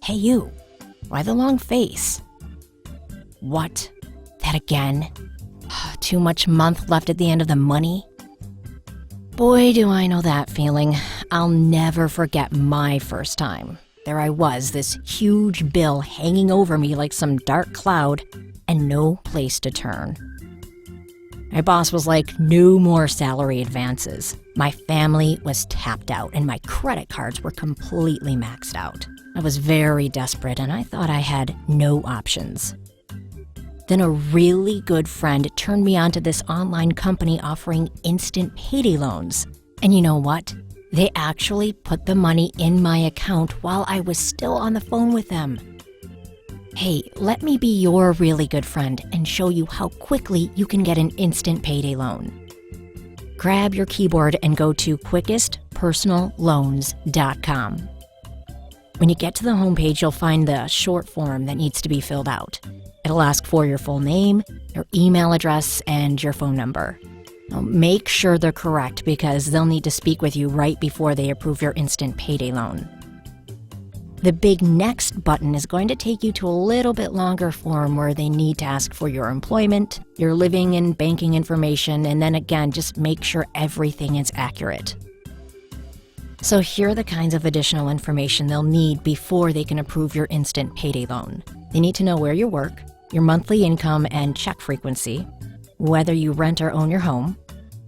Hey you, why the long face? What? That again? Too much month left at the end of the money? Boy, do I know that feeling. I'll never forget my first time. There I was, this huge bill hanging over me like some dark cloud, and no place to turn. My boss was like, no more salary advances. My family was tapped out, and my credit cards were completely maxed out. I was very desperate, and I thought I had no options. Then a really good friend turned me on to this online company offering instant payday loans. And you know what? They actually put the money in my account while I was still on the phone with them. Hey, let me be your really good friend and show you how quickly you can get an instant payday loan. Grab your keyboard and go to quickestpersonalloans.com. When you get to the homepage, you'll find the short form that needs to be filled out. It'll ask for your full name, your email address, and your phone number. Now, make sure they're correct because they'll need to speak with you right before they approve your instant payday loan. The big Next button is going to take you to a little bit longer form where they need to ask for your employment, your living and banking information, and then again, just make sure everything is accurate. So here are the kinds of additional information they'll need before they can approve your instant payday loan. They need to know where you work, your monthly income and check frequency, whether you rent or own your home,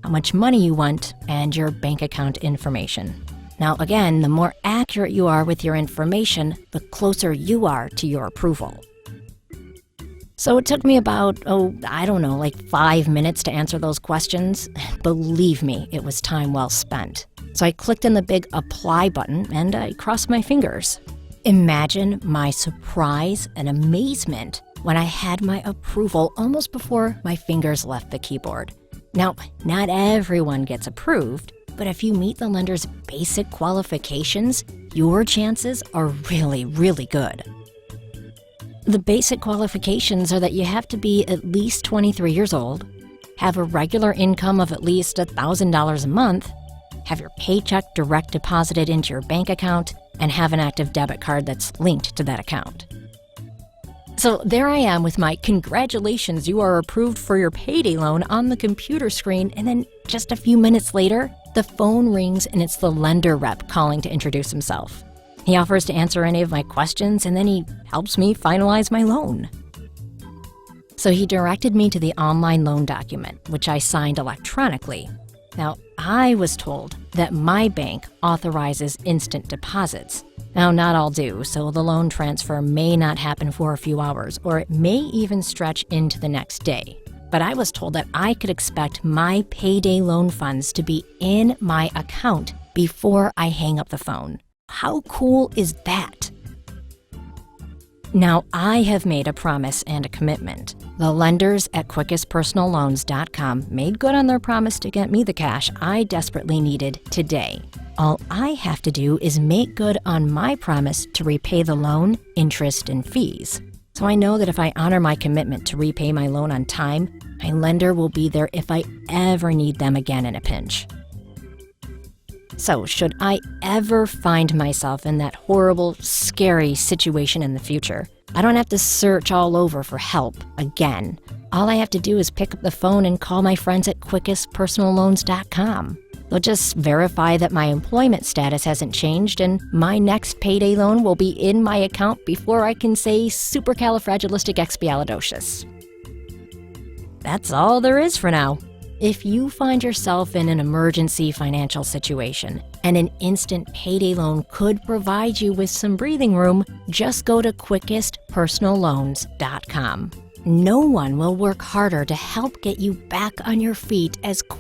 how much money you want, and your bank account information. Now again, the more accurate you are with your information, the closer you are to your approval. So it took me about, 5 minutes to answer those questions. Believe me, it was time well spent. So I clicked on the big apply button and I crossed my fingers. Imagine my surprise and amazement when I had my approval almost before my fingers left the keyboard. Now, not everyone gets approved, but if you meet the lender's basic qualifications, your chances are really, really good. The basic qualifications are that you have to be at least 23 years old, have a regular income of at least $1,000 a month, have your paycheck direct deposited into your bank account, and have an active debit card that's linked to that account. So there I am with my congratulations, you are approved for your payday loan on the computer screen, and then just a few minutes later, the phone rings and it's the lender rep calling to introduce himself. He offers to answer any of my questions and then he helps me finalize my loan. So he directed me to the online loan document, which I signed electronically. Now, I was told that my bank authorizes instant deposits. Now, not all do, so the loan transfer may not happen for a few hours, or it may even stretch into the next day. But I was told that I could expect my payday loan funds to be in my account before I hang up the phone. How cool is that? Now, I have made a promise and a commitment. The lenders at quickestpersonalloans.com made good on their promise to get me the cash I desperately needed today. All I have to do is make good on my promise to repay the loan, interest, and fees. So I know that if I honor my commitment to repay my loan on time, my lender will be there if I ever need them again in a pinch. So should I ever find myself in that horrible, scary situation in the future, I don't have to search all over for help again. All I have to do is pick up the phone and call my friends at quickestpersonalloans.com. They'll just verify that my employment status hasn't changed and my next payday loan will be in my account before I can say supercalifragilisticexpialidocious. That's all there is for now. If you find yourself in an emergency financial situation and an instant payday loan could provide you with some breathing room, just go to quickestpersonalloans.com. No one will work harder to help get you back on your feet as